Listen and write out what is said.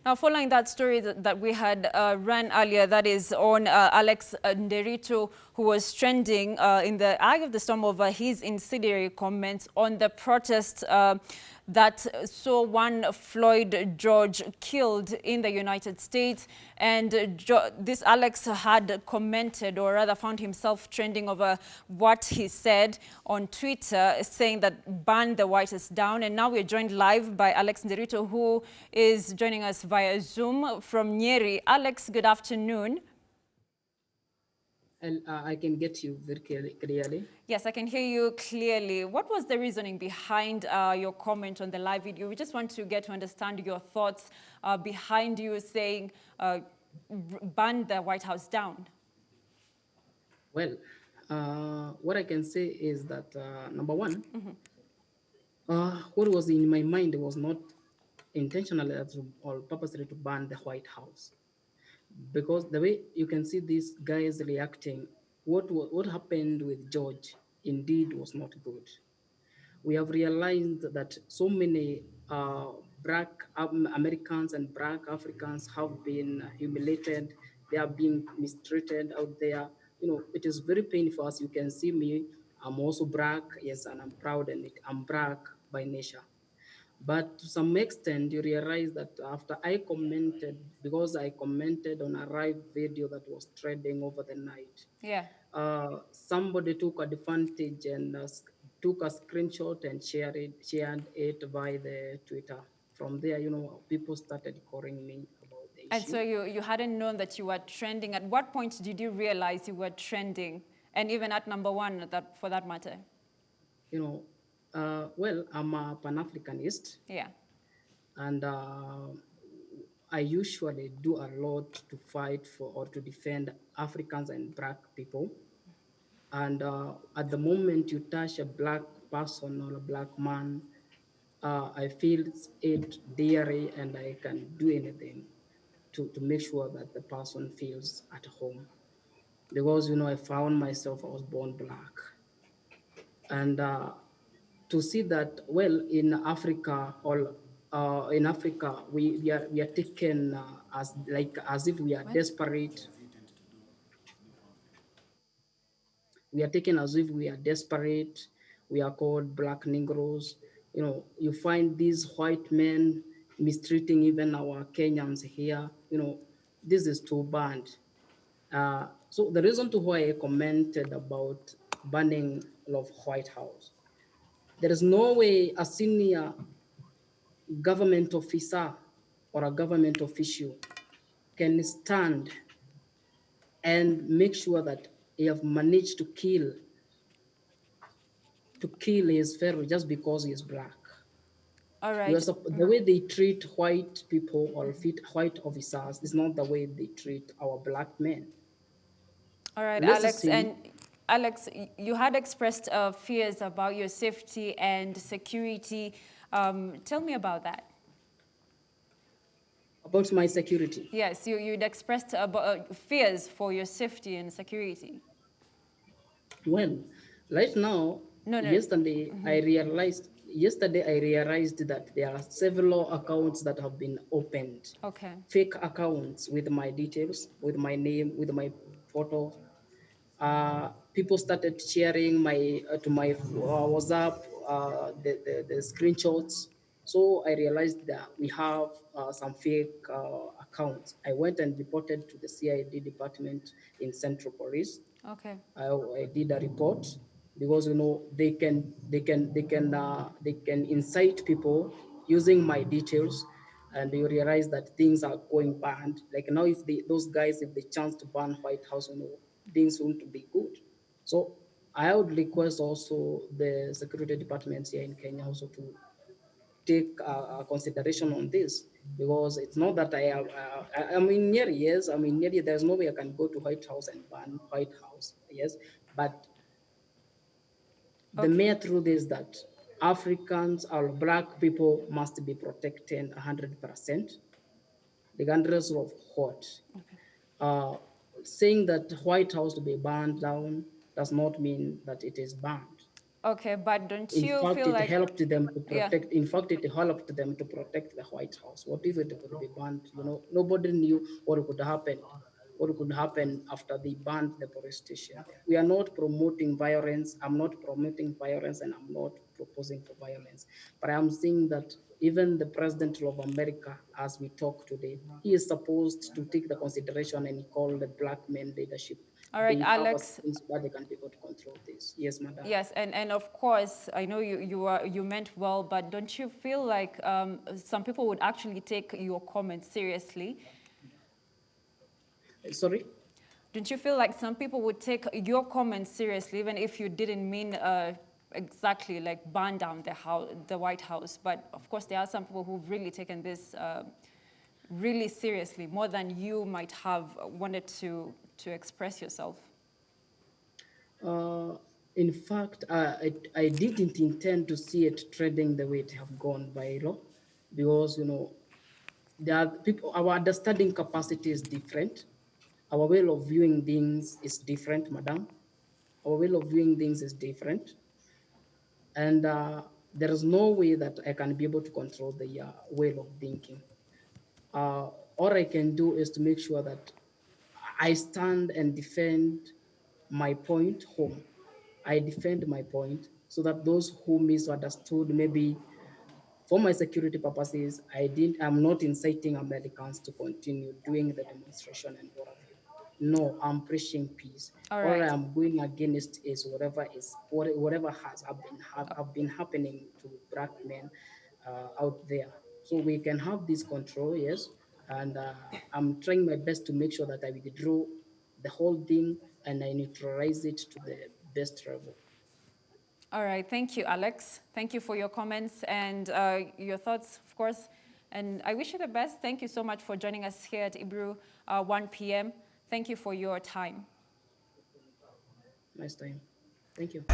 Now, following that story that we had ran earlier, that is on Alex Ndiritu, who was trending in the eye of the storm over his incendiary comments on the protest that saw one Floyd George killed in the United States. And this Alex had commented, or rather found himself trending over what he said on Twitter, saying that burn the White House down. And now we're joined live by Alex Ndiritu, who is joining us via Zoom from Nyeri. Alex, good afternoon. And I can get you very clearly. Yes, I can hear you clearly. What was the reasoning behind your comment on the live video? We just want to get to understand your thoughts behind you saying burn the White House down. Well, what I can say is that number one, what was in my mind was not intentionally or purposely to burn the White House, because the way you can see these guys reacting, what happened with George indeed was not good. We have realized that so many black Americans and black Africans have been humiliated. They are being mistreated out there. It is very painful. As you can see me, I'm also black, yes, and I'm proud in it. I'm black by nature. But to some extent, you realize that after I commented, because I commented on a live video that was trending over the night, Yeah. somebody took advantage and took a screenshot and shared it by the Twitter. From there, people started calling me about the And issue. so you hadn't known that you were trending. At what point did you realize you were trending? And even at number one, for that matter? Well, I'm a Pan-Africanist, Yeah. and I usually do a lot to fight for or to defend Africans and black people. And at the moment you touch a black person or a black man, I feel it dearly, and I can do anything to make sure that the person feels at home. Because I found myself, I was born black, and to see that, well, in Africa, or in Africa, we are taken as if we are What? desperate. We are taken as if we are desperate. We are called black Negroes. You find these white men mistreating even our Kenyans here. This is too bad. So the reason to why I commented about banning of White House, there is no way a senior government officer or a government official can stand and make sure that he have managed to kill his fellow just because he is black. All right. The way they treat white people or white officers is not the way they treat our black men. All right, Let's Alex. see And Alex, you had expressed fears about your safety and security. Tell me about that. about my security. Yes, you'd expressed about, fears for your safety and security. Well, right now, No, no. yesterday I realized that there are several accounts that have been opened, Okay. fake accounts with my details, with my name, with my photo. People started sharing my to my WhatsApp the screenshots. So I realized that we have some fake accounts. I went and reported to the CID department in Central Police. Okay. I did a report, because they can incite people using my details, and you realize that things are going bad. Like now, if those guys, if they chance to ban White House, things won't be good. So I would request also the security departments here in Kenya also to take consideration on this, because it's not that I'm in Nyeri, yes, I'm in Nyeri. There's no way I can go to White House and ban White House, yes, but the Okay. mere truth is that Africans or black people must be protected 100%, regardless of what. Uh, Saying that White House to be burned down does not mean that it is banned. Okay, but don't In you fact, feel it like, helped them to yeah, protect. In fact, it helped them to protect the White House. What if it could be banned? You know, nobody knew what could happen. What could happen after they banned the police station? We are not promoting violence. I'm not promoting violence, and I'm not proposing for violence. But I'm saying that even the president of America, as we talk today, he is supposed to take the consideration and call the black men leadership. all right, They have a Alex, skills where they can be able to control this. Yes, madam. yes, and of course, I know you meant well, but don't you feel like some people would actually take your comments seriously? Sorry. Don't you feel like some people would take your comments seriously, even if you didn't mean exactly like burn down the White House? But of course, there are some people who've really taken this really seriously, more than you might have wanted to express yourself. Uh, in fact, I didn't intend to see it trending the way it have gone viral, because you know there are people. Our understanding capacity is different. Our way of viewing things is different, madam. Our way of viewing things is different, and there is no way that I can be able to control the way of thinking. All I can do is to make sure that I stand and defend my point home. I defend my point so that those who misunderstood, maybe for my security purposes, I'm not inciting Americans to continue doing the demonstration and what have you. No, I'm preaching peace. All All I right. am going against is whatever have been happening to black men out there. So we can have this control, yes, and I'm trying my best to make sure that I withdraw the whole thing and I neutralize it to the best level. All right. Thank you, Alex. Thank you for your comments and your thoughts, of course. And I wish you the best. Thank you so much for joining us here at Ebru 1 p.m. Thank you for your time. Nice time. Thank you.